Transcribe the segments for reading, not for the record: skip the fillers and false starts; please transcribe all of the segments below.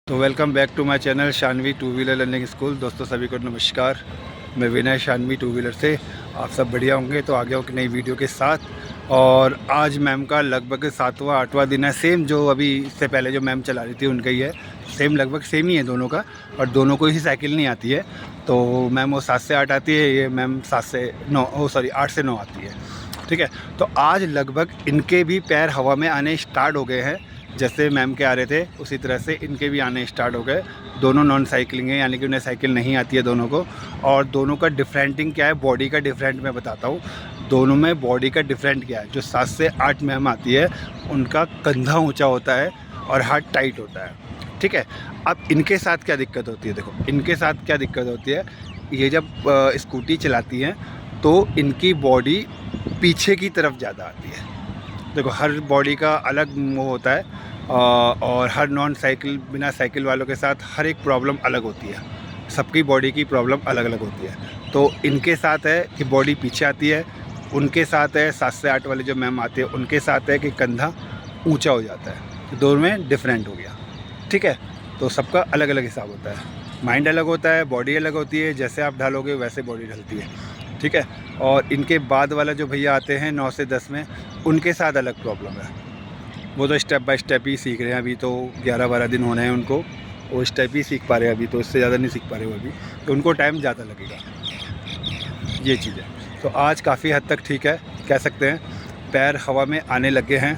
तो welcome back to my channel Shanvi two wheeler learning school. दोस्तों सभी को नमस्कार। मैं विनय शानवी टू व्हीलर से। आप सब बढ़िया होंगे। तो आ गया हूँ कि नई वीडियो के साथ। और आज मैम का लगभग 7वां-8वां दिन है। सेम जो अभी इससे पहले जो मैम चला रही थी उनका ही है। सेम लगभग सेम ही है दोनों का। और दोनों को ही साइकिल नहीं आती है। तो मैम वो 7 से 8 आती है, ये मैम 7 से 9 8 से 9 आती है। ठीक है। तो आज लगभग इनके भी पैर हवा में आने स्टार्ट हो गए हैं। जैसे मैम के आ रहे थे उसी तरह से इनके भी आने स्टार्ट हो गए। दोनों नॉन साइकिलिंग है, यानी कि उन्हें साइकिल नहीं आती है दोनों को। और दोनों का डिफरेंटिंग क्या है, बॉडी का डिफरेंट मैं बताता हूँ। दोनों में बॉडी का डिफरेंट क्या है। जो 7 से 8 मैम आती है उनका कंधा ऊंचा होता है और हाथ टाइट होता है। ठीक है। अब इनके साथ क्या दिक्कत होती है, देखो इनके साथ क्या दिक्कत होती है। ये जब स्कूटी चलाती हैं तो इनकी बॉडी पीछे की तरफ ज़्यादा आती है। देखो हर बॉडी का अलग वो होता है। और हर नॉन साइकिल बिना साइकिल वालों के साथ हर एक प्रॉब्लम अलग होती है। सबकी बॉडी की प्रॉब्लम अलग अलग होती है। तो इनके साथ है कि बॉडी पीछे आती है। उनके साथ है 7 से 8 वाले जो मैम आते हैं उनके साथ है कि कंधा ऊंचा हो जाता है। तो दोनों में डिफरेंट हो गया। ठीक है। तो सबका अलग अलग हिसाब होता है। माइंड अलग होता है, बॉडी अलग होती है। जैसे आप ढलोगे वैसे बॉडी ढलती है। ठीक है। और इनके बाद वाला जो भैया आते हैं 9 से 10 में, उनके साथ अलग प्रॉब्लम है। वो तो स्टेप बाय स्टेप ही सीख रहे हैं। अभी तो 11-12 दिन होने हैं उनको। वो स्टेप ही सीख पा रहे हैं अभी, तो इससे ज़्यादा नहीं सीख पा रहे वो अभी। तो उनको टाइम ज़्यादा लगेगा, ये चीज़ है। तो आज काफ़ी हद तक ठीक है, कह सकते हैं। पैर हवा में आने लगे हैं,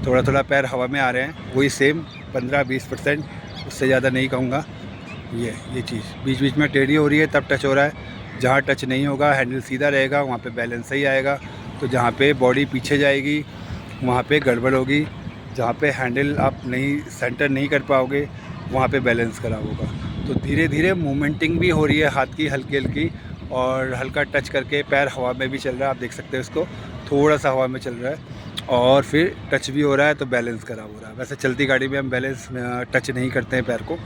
थोड़ा थोड़ा पैर हवा में आ रहे हैं। वही सेम 15-20%, उससे ज़्यादा नहीं कहूँगा। ये चीज़ बीच बीच में टेढ़ी हो रही है, तब टच हो रहा है। जहाँ टच नहीं होगा, हैंडल सीधा रहेगा, वहाँ पे बैलेंस सही आएगा। तो जहाँ पे बॉडी पीछे जाएगी वहाँ पे गड़बड़ होगी। जहाँ पे हैंडल आप नहीं सेंटर नहीं कर पाओगे वहाँ पे बैलेंस खराब होगा। तो धीरे धीरे मूवमेंटिंग भी हो रही है हाथ की, हल्की हल्की। और हल्का टच करके पैर हवा में भी चल रहा है, आप देख सकते हैं उसको, थोड़ा सा हवा में चल रहा है। और फिर टच भी हो रहा है तो बैलेंस ख़राब हो रहा है। वैसे चलती गाड़ी में हम बैलेंस टच नहीं करते हैं पैर को।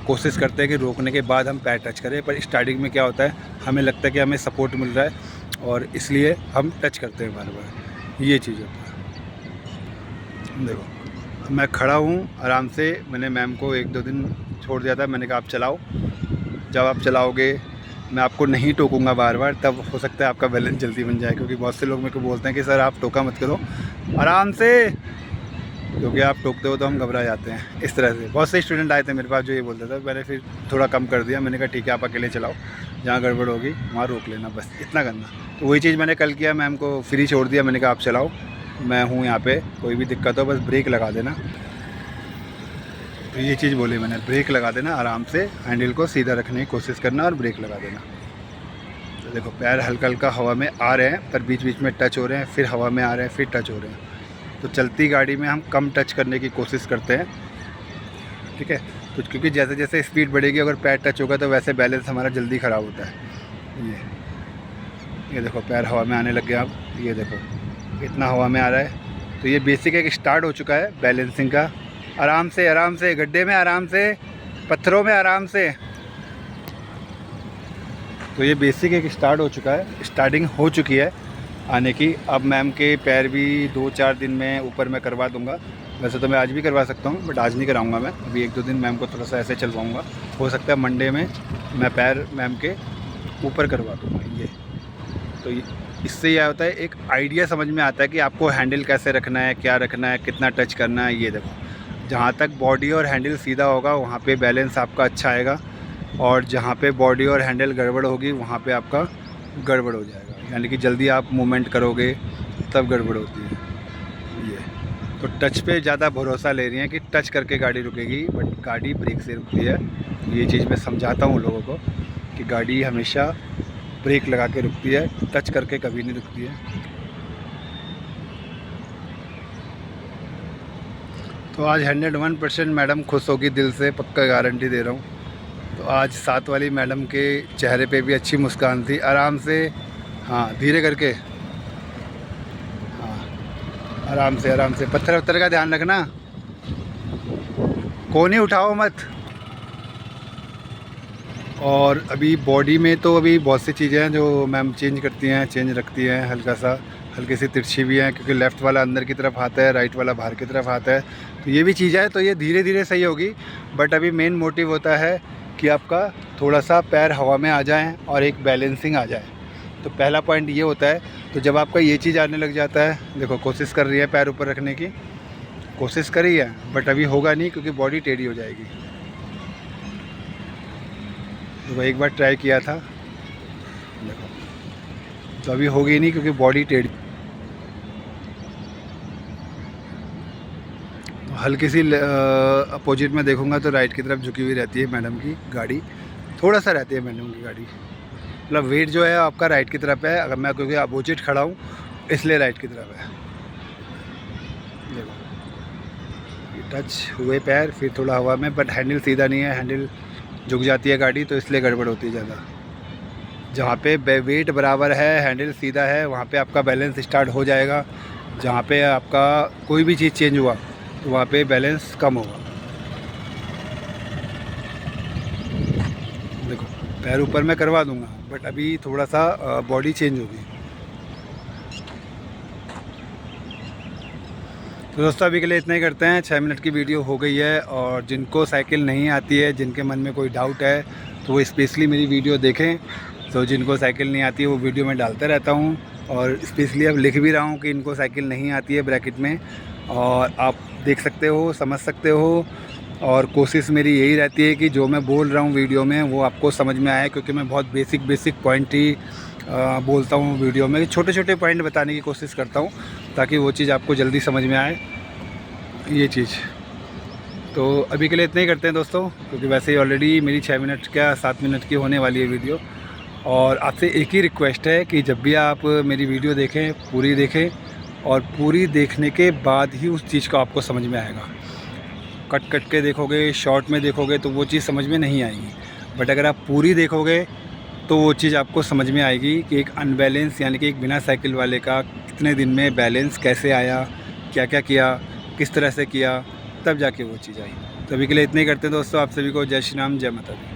कोशिश करते हैं कि रोकने के बाद हम पैर टच करें। पर स्टार्टिंग में क्या होता है, हमें लगता है कि हमें सपोर्ट मिल रहा है और इसलिए हम टच करते हैं बार बार। ये चीज़ होता है। देखो मैं खड़ा हूँ आराम से। मैंने मैम को 1-2 दिन छोड़ दिया था। मैंने कहा आप चलाओ, जब आप चलाओगे मैं आपको नहीं टोकूंगा बार बार, तब हो सकता है आपका बैलेंस जल्दी बन जाए। क्योंकि बहुत से लोग मेरे को बोलते हैं कि सर आप टोका मत करो, आराम से, क्योंकि आप टोकते हो तो हम घबरा जाते हैं। इस तरह से बहुत से स्टूडेंट आए थे मेरे पास जो ये बोलते थे। मैंने फिर थोड़ा कम कर दिया। मैंने कहा ठीक है आप अकेले चलाओ, जहाँ गड़बड़ होगी वहाँ रोक लेना, बस इतना करना। तो वही चीज़ मैंने कल किया, मैम को फ्री छोड़ दिया। मैंने कहा आप चलाओ, मैं हूँ यहाँ पे, कोई भी दिक्कत हो बस ब्रेक लगा देना। तो ये चीज़ बोली मैंने, ब्रेक लगा देना, आराम से हैंडल को सीधा रखने की कोशिश करना और ब्रेक लगा देना। तो देखो पैर हल्का हल्का हवा में आ रहे हैं, पर बीच बीच में टच हो रहे हैं, फिर हवा में आ रहे हैं, फिर टच हो रहे हैं। तो चलती गाड़ी में हम कम टच करने की कोशिश करते हैं। ठीक है। तो क्योंकि जैसे जैसे स्पीड बढ़ेगी, अगर पैर टच होगा तो वैसे बैलेंस हमारा जल्दी ख़राब होता है। ये देखो पैर हवा में आने लग गया। अब ये देखो इतना हवा में आ रहा है। तो ये बेसिक एक स्टार्ट हो चुका है बैलेंसिंग का। आराम से गड्ढे में आराम से, पत्थरों में आराम से। तो ये बेसिक एक स्टार्ट हो चुका है, स्टार्टिंग हो चुकी है आने की। अब मैम के पैर भी 2-4 दिन में ऊपर मैं करवा दूंगा। वैसे तो मैं आज भी करवा सकता हूँ, बट आज नहीं कराऊंगा मैं। अभी 1-2 दिन मैम को थोड़ा सा ऐसे चलवाऊँगा। हो सकता है मंडे में मैं पैर मैम के ऊपर करवा दूँगा। ये तो इससे यह होता है, एक आइडिया समझ में आता है कि आपको हैंडल कैसे रखना है, क्या रखना है, कितना टच करना है। ये देखो जहाँ तक बॉडी और हैंडल सीधा होगा वहाँ पे बैलेंस आपका अच्छा आएगा। और जहाँ पे बॉडी और हैंडल गड़बड़ होगी वहाँ पे आपका गड़बड़ हो जाएगा। यानी कि जल्दी आप मूवमेंट करोगे तब गड़बड़ होती है। ये तो टच पे ज़्यादा भरोसा ले रही हैं कि टच करके गाड़ी रुकेगी, बट गाड़ी ब्रेक से रुकती है। ये चीज़ मैं समझाता हूँ लोगों को कि गाड़ी हमेशा ब्रेक लगा के रुकती है, टच करके कभी नहीं रुकती है। तो आज 101% मैडम खुश होगी, दिल से पक्का गारंटी दे रहा हूँ। तो आज 7 वाली मैडम के चेहरे पे भी अच्छी मुस्कान थी। आराम से, हाँ धीरे करके, हाँ आराम से। पत्थर वत्थर का ध्यान रखना, कोने उठाओ मत। और अभी बॉडी में तो अभी बहुत सी चीज़ें हैं जो मैम चेंज करती हैं, चेंज रखती हैं हल्का सा। हल्की सी तिरछी भी है, क्योंकि लेफ़्ट वाला अंदर की तरफ आता है, राइट वाला बाहर की तरफ आता है। तो ये भी चीज़ है, तो ये धीरे धीरे सही होगी। बट अभी मेन मोटिव होता है कि आपका थोड़ा सा पैर हवा में आ जाए और एक बैलेंसिंग आ जाए। तो पहला पॉइंट ये होता है। तो जब आपका ये चीज़ आने लग जाता है, देखो कोशिश कर रही है पैर ऊपर रखने की, कोशिश करी है, बट अभी होगा नहीं क्योंकि बॉडी टेढ़ी हो जाएगी। तो वह एक बार ट्राई किया था, देखो, तो अभी होगी नहीं क्योंकि बॉडी टेढ़ी। तो हल्की सी अपोजिट में देखूंगा तो राइट की तरफ झुकी हुई रहती है मैडम की गाड़ी, थोड़ा सा रहती है मैडम की गाड़ी, मतलब वेट जो है आपका राइट की तरफ है। अगर मैं क्योंकि अपोजिट खड़ा हूँ इसलिए राइट की तरफ है। देखो टच हुए पैर, फिर थोड़ा हवा में, बट हैंडल सीधा नहीं है, हैंडल झुक जाती है गाड़ी, तो इसलिए गड़बड़ होती है ज़्यादा। जहाँ पे वेट बराबर है, हैंडल सीधा है, वहाँ पे आपका बैलेंस स्टार्ट हो जाएगा। जहाँ पे आपका कोई भी चीज़ चेंज हुआ तो वहाँ पे बैलेंस कम होगा। देखो पैर ऊपर मैं करवा दूँगा, बट अभी थोड़ा सा बॉडी चेंज होगी। तो दोस्तों अभी के लिए इतना ही करते हैं, 6 मिनट की वीडियो हो गई है। और जिनको साइकिल नहीं आती है, जिनके मन में कोई डाउट है, तो वो स्पेशली मेरी वीडियो देखें। तो जिनको साइकिल नहीं आती है वो वीडियो में डालता रहता हूँ, और स्पेशली अब लिख भी रहा हूँ कि इनको साइकिल नहीं आती है ब्रैकेट में, और आप देख सकते हो, समझ सकते हो। और कोशिश मेरी यही रहती है कि जो मैं बोल रहा हूँ वीडियो में वो आपको समझ में आए, क्योंकि मैं बहुत बेसिक पॉइंट ही बोलता हूँ वीडियो में, छोटे छोटे पॉइंट बताने की कोशिश करता हूँ ताकि वो चीज़ आपको जल्दी समझ में आए, ये चीज़। तो अभी के लिए इतना ही करते हैं दोस्तों, क्योंकि वैसे ही ऑलरेडी मेरी 6 मिनट क्या 7 मिनट की होने वाली है वीडियो। और आपसे एक ही रिक्वेस्ट है कि जब भी आप मेरी वीडियो देखें, पूरी देखें, और पूरी देखने के बाद ही उस चीज़ को आपको समझ में आएगा। कट के देखोगे, शॉर्ट में देखोगे तो वो चीज़ समझ में नहीं आएगी। बट अगर आप पूरी देखोगे तो वो चीज़ आपको समझ में आएगी कि एक अनबैलेंस, यानी कि एक बिना साइकिल वाले का कितने दिन में बैलेंस कैसे आया, क्या क्या किया, किस तरह से किया, तब जाके वो चीज़ आई। तो अभी के लिए इतने ही करते हैं दोस्तों। आप सभी को जय श्री राम, जय माता दी।